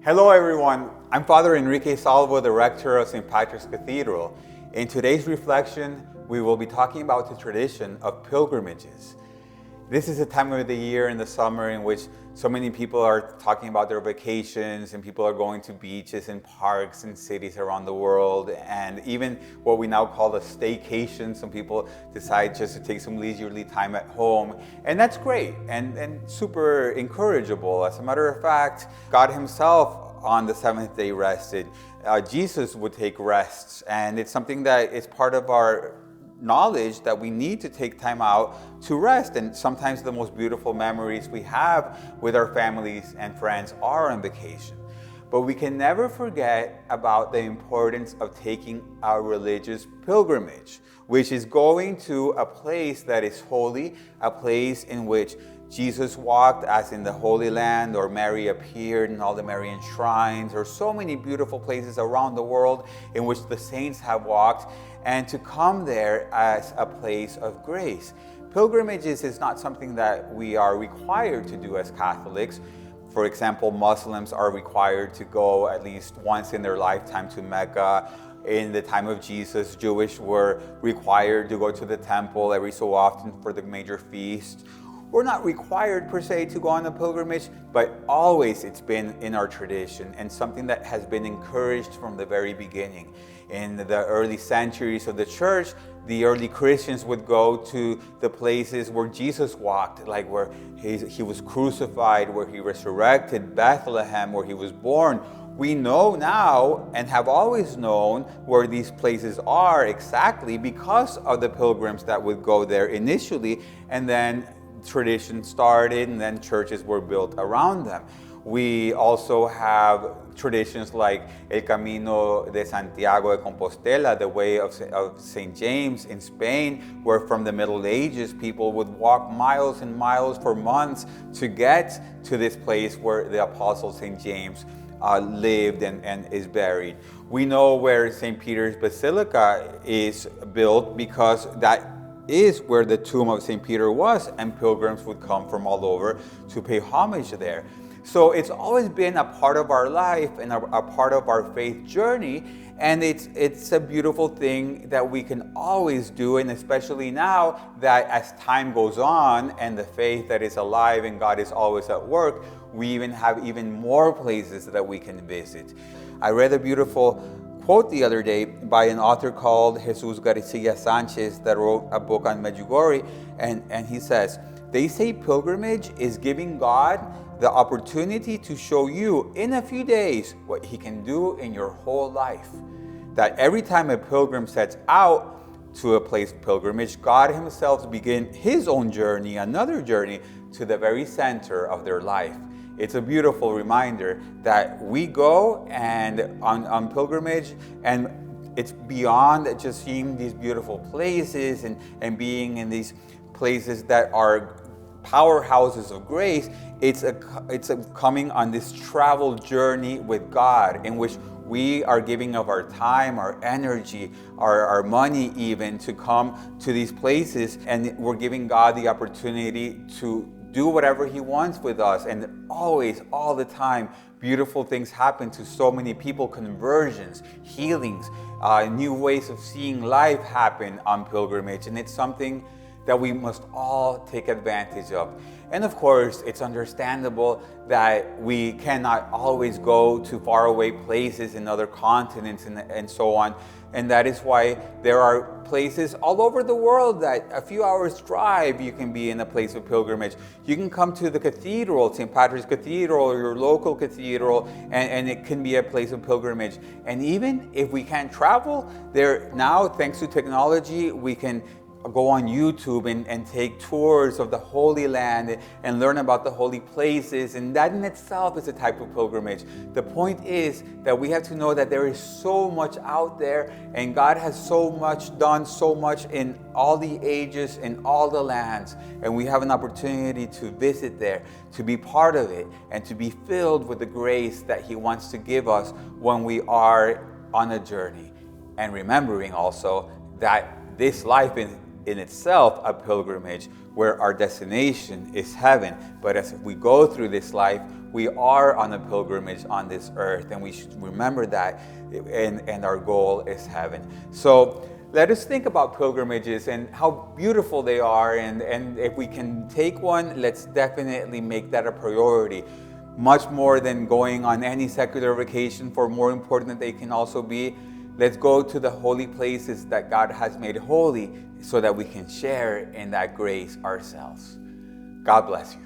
Hello everyone, I'm Father Enrique Salvo, the rector of St. Patrick's Cathedral. In today's reflection, we will be talking about the tradition of pilgrimages. This is a time of the year in the summer in which so many people are talking about their vacations and people are going to beaches and parks and cities around the world, and even what we now call a staycation. Some people decide just to take some leisurely time at home, and that's great and super encourageable. As a matter of fact, God himself on the seventh day rested. Jesus would take rests, and it's something that is part of our knowledge that we need to take time out to rest. And sometimes the most beautiful memories we have with our families and friends are on vacation. But we can never forget about the importance of taking our religious pilgrimage, which is going to a place that is holy, a place in which Jesus walked, as in the Holy Land, or Mary appeared in all the Marian shrines, or so many beautiful places around the world in which the saints have walked, and to come there as a place of grace. Pilgrimages is not something that we are required to do as Catholics. For example, Muslims are required to go at least once in their lifetime to Mecca. In the time of Jesus, Jewish were required to go to the temple every so often for the major feasts. We're not required per se to go on a pilgrimage, but always it's been in our tradition and something that has been encouraged from the very beginning. In the early centuries of the church, the early Christians would go to the places where Jesus walked, like where he was crucified, where he resurrected, Bethlehem, where he was born. We know now and have always known where these places are exactly because of the pilgrims that would go there initially, and then tradition started and then churches were built around them. We also have traditions like El Camino de Santiago de Compostela, the way of St. James in Spain, where from the Middle Ages people would walk miles and miles for months to get to this place where the Apostle St. James lived and is buried. We know where St. Peter's Basilica is built because that is where the tomb of St. Peter was, and pilgrims would come from all over to pay homage there. So it's always been a part of our life and a part of our faith journey, and it's a beautiful thing that we can always do, and especially now that as time goes on and the faith that is alive and God is always at work, we even have even more places that we can visit. I read a beautiful quote the other day by an author called Jesus Garcia Sanchez that wrote a book on Medjugorje, and he says, "They say pilgrimage is giving God the opportunity to show you in a few days what he can do in your whole life. That every time a pilgrim sets out to a place of pilgrimage, God himself begins his own journey, another journey to the very center of their life." It's a beautiful reminder that we go and on pilgrimage, and it's beyond just seeing these beautiful places and being in these places that are powerhouses of grace. It's a coming on this travel journey with God, in which we are giving of our time, our energy, our money even, to come to these places, and we're giving God the opportunity to do whatever he wants with us. And always, all the time, beautiful things happen to so many people, conversions, healings, new ways of seeing life happen on pilgrimage. And it's something that we must all take advantage of. And of course, it's understandable that we cannot always go to faraway places in other continents and so on. And that is why there are places all over the world that a few hours drive, you can be in a place of pilgrimage. You can come to the cathedral, St. Patrick's Cathedral, or your local cathedral, and it can be a place of pilgrimage. And even if we can't travel, there now, thanks to technology, we can go on YouTube and take tours of the Holy Land and learn about the holy places, and that in itself is a type of pilgrimage. The point is that we have to know that there is so much out there, and God has done so much in all the ages, in all the lands, and we have an opportunity to visit there, to be part of it, and to be filled with the grace that he wants to give us when we are on a journey. And remembering also that this life in itself a pilgrimage, where our destination is heaven. But as we go through this life, we are on a pilgrimage on this earth, and we should remember that, and our goal is heaven. So let us think about pilgrimages and how beautiful they are, and if we can take one, let's definitely make that a priority. Much more than going on any secular vacation, for more important that they can also be, let's go to the holy places that God has made holy so that we can share in that grace ourselves. God bless you.